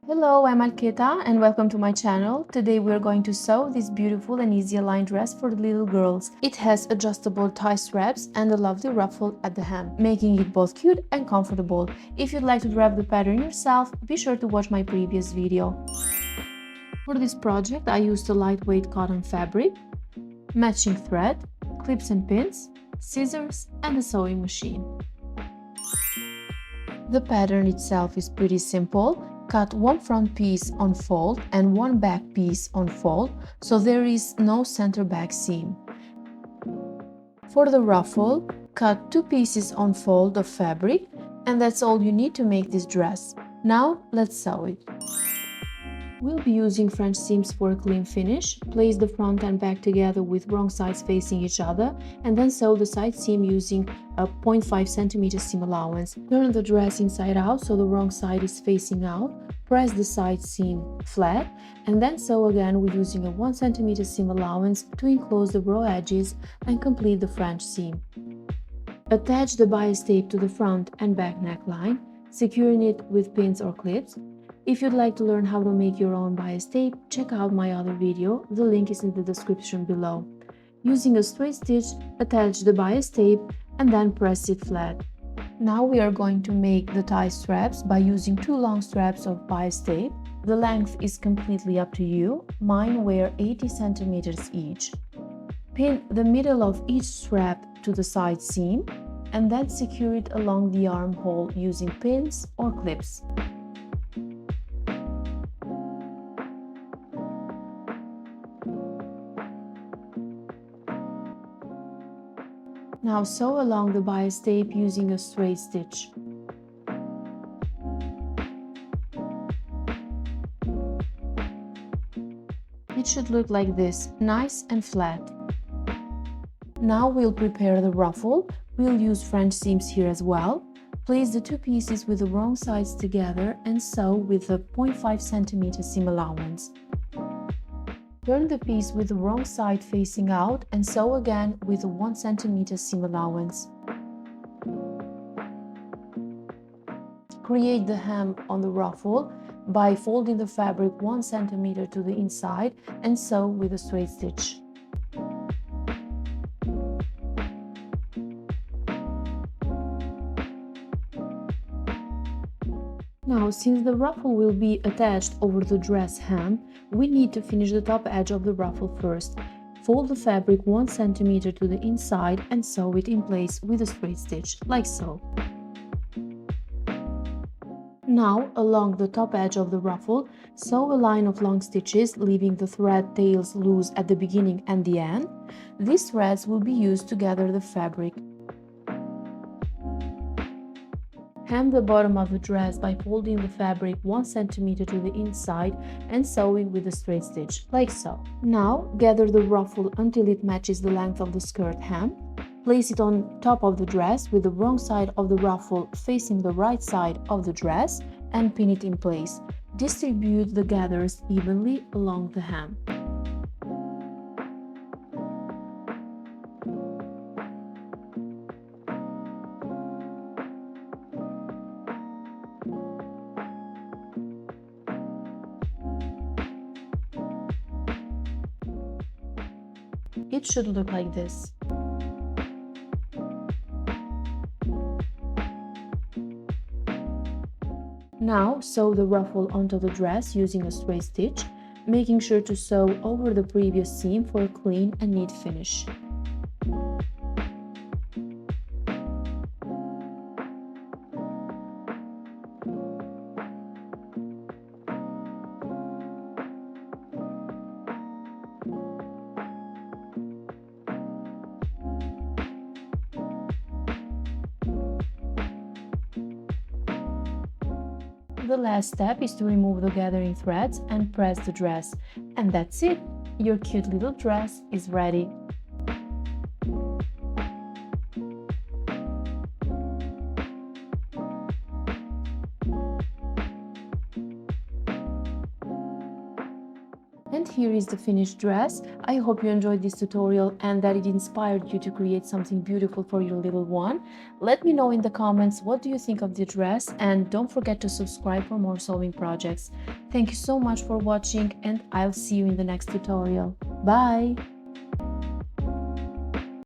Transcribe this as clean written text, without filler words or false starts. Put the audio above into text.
Hello, I'm Alketa and welcome to my channel. Today we're going to sew this beautiful and easy aligned dress for the little girls. It has adjustable tie straps and a lovely ruffle at the hem, making it both cute and comfortable. If you'd like to draft the pattern yourself, be sure to watch my previous video. For this project, I used a lightweight cotton fabric, matching thread, clips and pins, scissors, and a sewing machine. The pattern itself is pretty simple. Cut one front piece on fold and one back piece on fold, so there is no center back seam. For the ruffle, cut two pieces on fold of fabric, and that's all you need to make this dress. Now let's sew it. We'll be using French seams for a clean finish. Place the front and back together with wrong sides facing each other and then sew the side seam using a 0.5 cm seam allowance. Turn the dress inside out so the wrong side is facing out. Press the side seam flat and then sew again with using a 1 cm seam allowance to enclose the raw edges and complete the French seam. Attach the bias tape to the front and back neckline, securing it with pins or clips. If you'd like to learn how to make your own bias tape, check out my other video, the link is in the description below. Using a straight stitch, attach the bias tape and then press it flat. Now we are going to make the tie straps by using two long straps of bias tape. The length is completely up to you, mine were 80 centimeters each. Pin the middle of each strap to the side seam and then secure it along the armhole using pins or clips. Now sew along the bias tape using a straight stitch. It should look like this, nice and flat. Now we'll prepare the ruffle. We'll use French seams here as well. Place the two pieces with the wrong sides together and sew with a 0.5 cm seam allowance. Turn the piece with the wrong side facing out and sew again with a 1 cm seam allowance. Create the hem on the ruffle by folding the fabric 1 cm to the inside and sew with a straight stitch. Now, since the ruffle will be attached over the dress hem, we need to finish the top edge of the ruffle first. Fold the fabric 1 cm to the inside and sew it in place with a straight stitch, like so. Now, along the top edge of the ruffle, sew a line of long stitches, leaving the thread tails loose at the beginning and the end. These threads will be used to gather the fabric. Hem the bottom of the dress by folding the fabric 1 cm to the inside and sewing with a straight stitch, like so. Now, gather the ruffle until it matches the length of the skirt hem. Place it on top of the dress with the wrong side of the ruffle facing the right side of the dress and pin it in place. Distribute the gathers evenly along the hem. It should look like this. Now sew the ruffle onto the dress using a straight stitch, making sure to sew over the previous seam for a clean and neat finish. The last step is to remove the gathering threads and press the dress. And that's it! Your cute little dress is ready! And here is the finished dress. I hope you enjoyed this tutorial and that it inspired you to create something beautiful for your little one. Let me know in the comments what do you think of the dress, and don't forget to subscribe for more sewing projects. Thank you so much for watching, and I'll see you in the next tutorial. Bye!